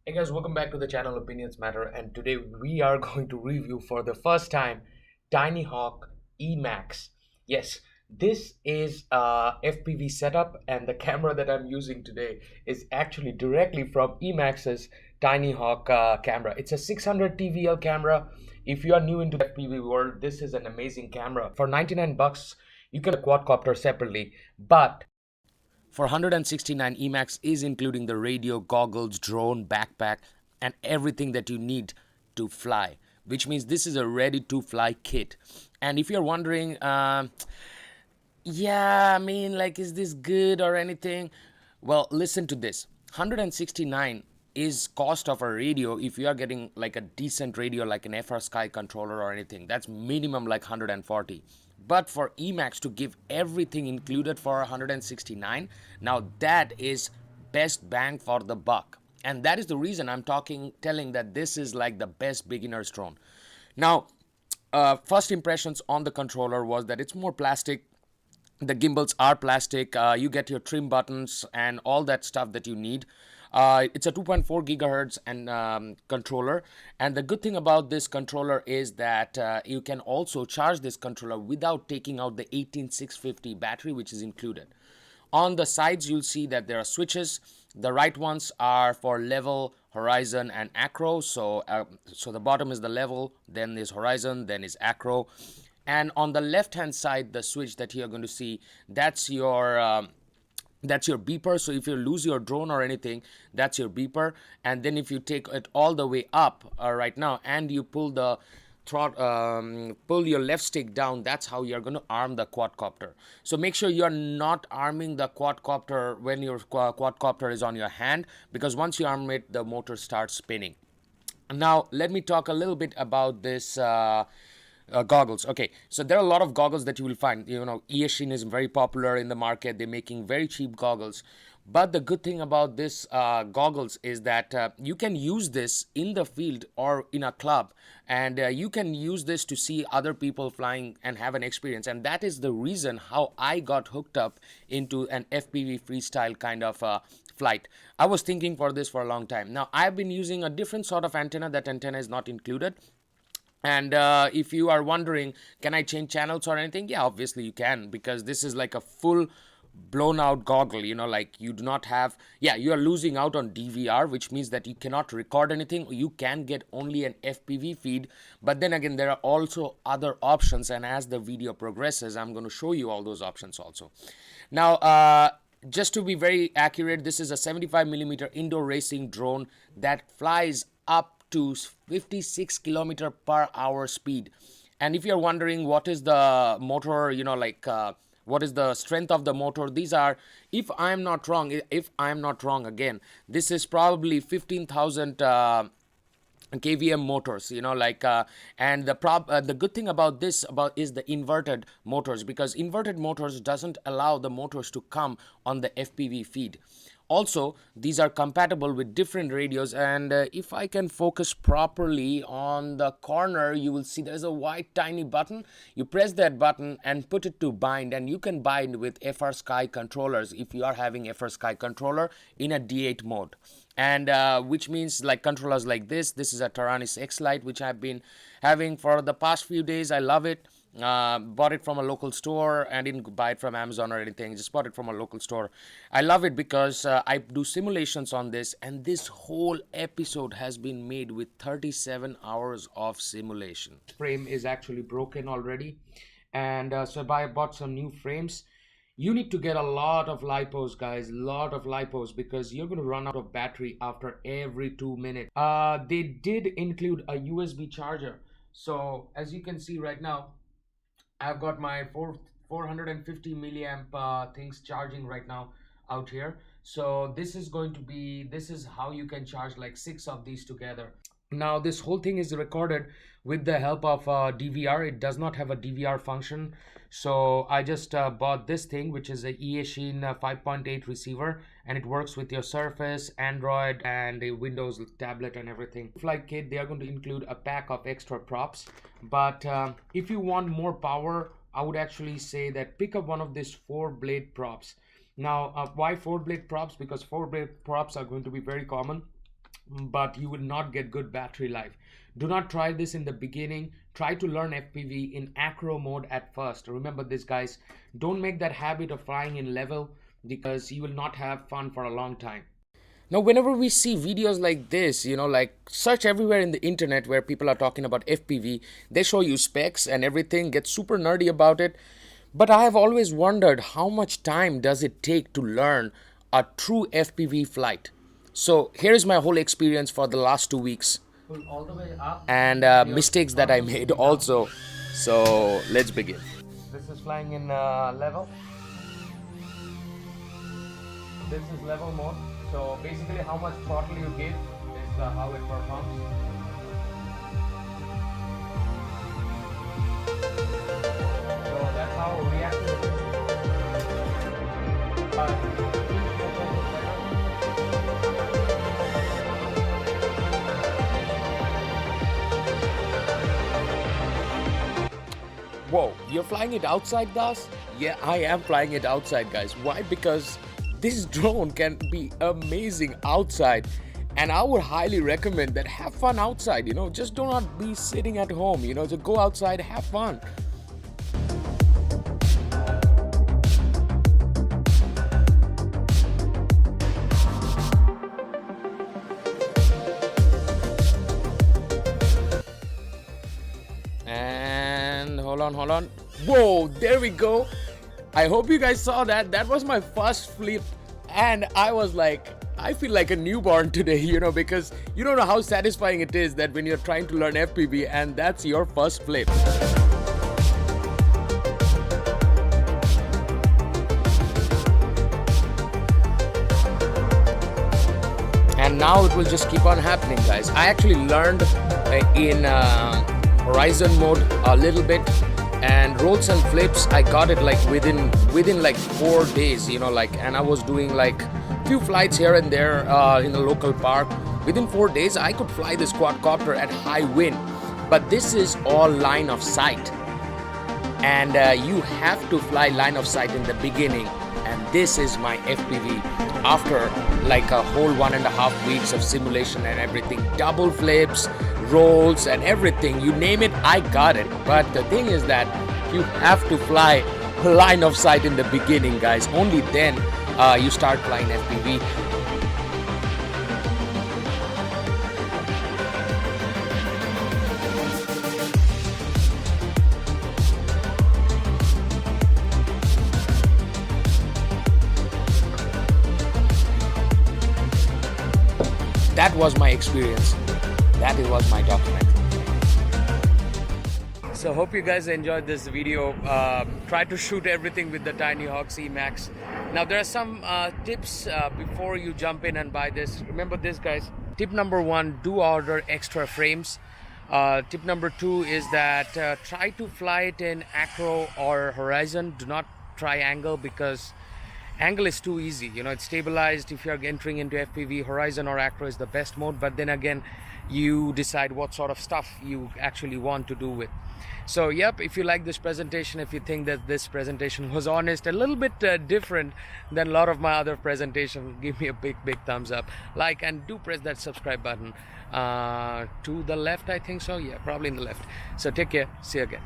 Hey guys, welcome back to the channel Opinions Matter, and today we are going to review for the first time Tiny Hawk Emax. Yes, this is a FPV setup, and the camera that I'm using today is actually directly from Emax's Tiny Hawk camera. It's a 600 TVL camera. If you are new into the FPV world, this is an amazing camera. For 99 bucks, you can quadcopter separately, but for 169, Emax is including the radio, goggles, drone, backpack, and everything that you need to fly, which means this is a ready-to-fly kit. And if you're wondering, is this good or anything? Well, listen to this. 169 is cost of a radio if you are getting like a decent radio like an FR controller or anything. That's minimum like 140. But for Emax to give everything included for 169, now that is best bang for the buck. And that is the reason I'm telling that this is like the best beginner's drone. Now, first impressions on the controller was that it's more plastic. The gimbals are plastic. You get your trim buttons and all that stuff that you need. It's a 2.4 gigahertz and controller, and the good thing about this controller is that you can also charge this controller without taking out the 18650 battery, which is included. On the sides, you'll see that there are switches. The right ones are for level, horizon, and acro. So the bottom is the level, then is horizon, then is acro. And on the left hand side, the switch that you're going to see, that's your beeper. So if you lose your drone or anything, that's your beeper. And then if you take it all the way up right now and you pull the pull your left stick down, that's how you're going to arm the quadcopter. So make sure you're not arming the quadcopter when your quadcopter is on your hand, because once you arm it, the motor starts spinning. Now let me talk a little bit about this goggles. Okay, so there are a lot of goggles that you will find. Efficint is very popular in the market. They're making very cheap goggles. But the good thing about this goggles is that you can use this in the field or in a club, and you can use this to see other people flying and have an experience. And that is the reason how I got hooked up into an FPV freestyle kind of flight. I was thinking for this for a long time. Now, I've been using a different sort of antenna. That antenna is not included. And if you are wondering, can I change channels or anything? Yeah, obviously you can, because this is like a full blown out goggle. Like you do not have, you are losing out on DVR, which means that you cannot record anything. You can get only an FPV feed. But then again, there are also other options. And as the video progresses, I'm going to show you all those options also. Now, just to be very accurate, this is a 75mm indoor racing drone that flies up to 56 kilometer per hour speed. And if you're wondering what is the motor, what is the strength of the motor, these are, if I'm not wrong again, this is probably 15,000 kVm motors, and the good thing about this is the inverted motors, because inverted motors doesn't allow the motors to come on the FPV feed. Also, these are compatible with different radios, and if I can focus properly on the corner, you will see there's a white tiny button. You press that button and put it to bind, and you can bind with FR controllers if you are having FR controller in a D8 mode. And which means like controllers like this is a Taranis x-lite, which I've been having for the past few days. I love it. Bought it from a local store and didn't buy it from Amazon or anything, just bought it from a local store. I love it because I do simulations on this, and this whole episode has been made with 37 hours of simulation. Frame is actually broken already, and so I bought some new frames. You need to get a lot of lipos, guys, lot of lipos, because you're going to run out of battery after every 2 minutes. They did include a USB charger. So as you can see right now, I've got my 450 milliamp things charging right now out here. So this is how you can charge like 6 of these together. Now this whole thing is recorded with the help of DVR. It does not have a DVR function, so I just bought this thing, which is a efficint 5.8 receiver, and it works with your Surface, Android, and a Windows tablet and everything. Flight kit, they are going to include a pack of extra props, but if you want more power, I would actually say that pick up one of these 4-blade props. Now why 4-blade props? Because 4-blade props are going to be very common, but you will not get good battery life. Do not try this in the beginning. Try to learn FPV in acro mode at first. Remember this, guys. Don't make that habit of flying in level, because you will not have fun for a long time. Now whenever we see videos like this, like search everywhere in the internet where people are talking about FPV, they show you specs and everything, get super nerdy about it. But I have always wondered, how much time does it take to learn a true FPV flight? So here is my whole experience for the last 2 weeks, All the way up, and mistakes that I made also. So let's begin. This is flying in level. This is level mode. So basically how much throttle you give is how it performs. So that's how reactive it is. Whoa, you're flying it outside, Das? Yeah, I am flying it outside, guys. Why? Because this drone can be amazing outside, and I would highly recommend that have fun outside, just do not be sitting at home, just go outside, have fun. And hold on. Whoa, there we go. I hope you guys saw that. That was my first flip, and I was like, I feel like a newborn today, because you don't know how satisfying it is that when you're trying to learn FPV and that's your first flip. And now it will just keep on happening, guys. I actually learned in horizon mode a little bit, and rolls and flips I got it like within like 4 days, and I was doing like few flights here and there in the local park. Within 4 days I could fly this quadcopter at high wind. But this is all line of sight, and you have to fly line of sight in the beginning, and this is my FPV after like a whole 1.5 weeks of simulation and everything, double flips, rolls and everything, you name it, I got it. But the thing is that you have to fly line of sight in the beginning, guys. Only then you start flying FPV. That was my experience. That was my documentary. So hope you guys enjoyed this video. Try to shoot everything with the Tiny Hawk's Emax. Now there are some tips before you jump in and buy this. Remember this, guys. Tip number 1, do order extra frames. Tip number 2 is that try to fly it in acro or horizon. Do not try angle, because angle is too easy. It's stabilized. If you're entering into FPV, horizon or acro is the best mode, but then again you decide what sort of stuff you actually want to do with. So yep, if you like this presentation, if you think that this presentation was honest, a little bit different than a lot of my other presentations, give me a big thumbs up, like, and do press that subscribe button to the left, I think so. Yeah, probably in the left. So take care, see you again.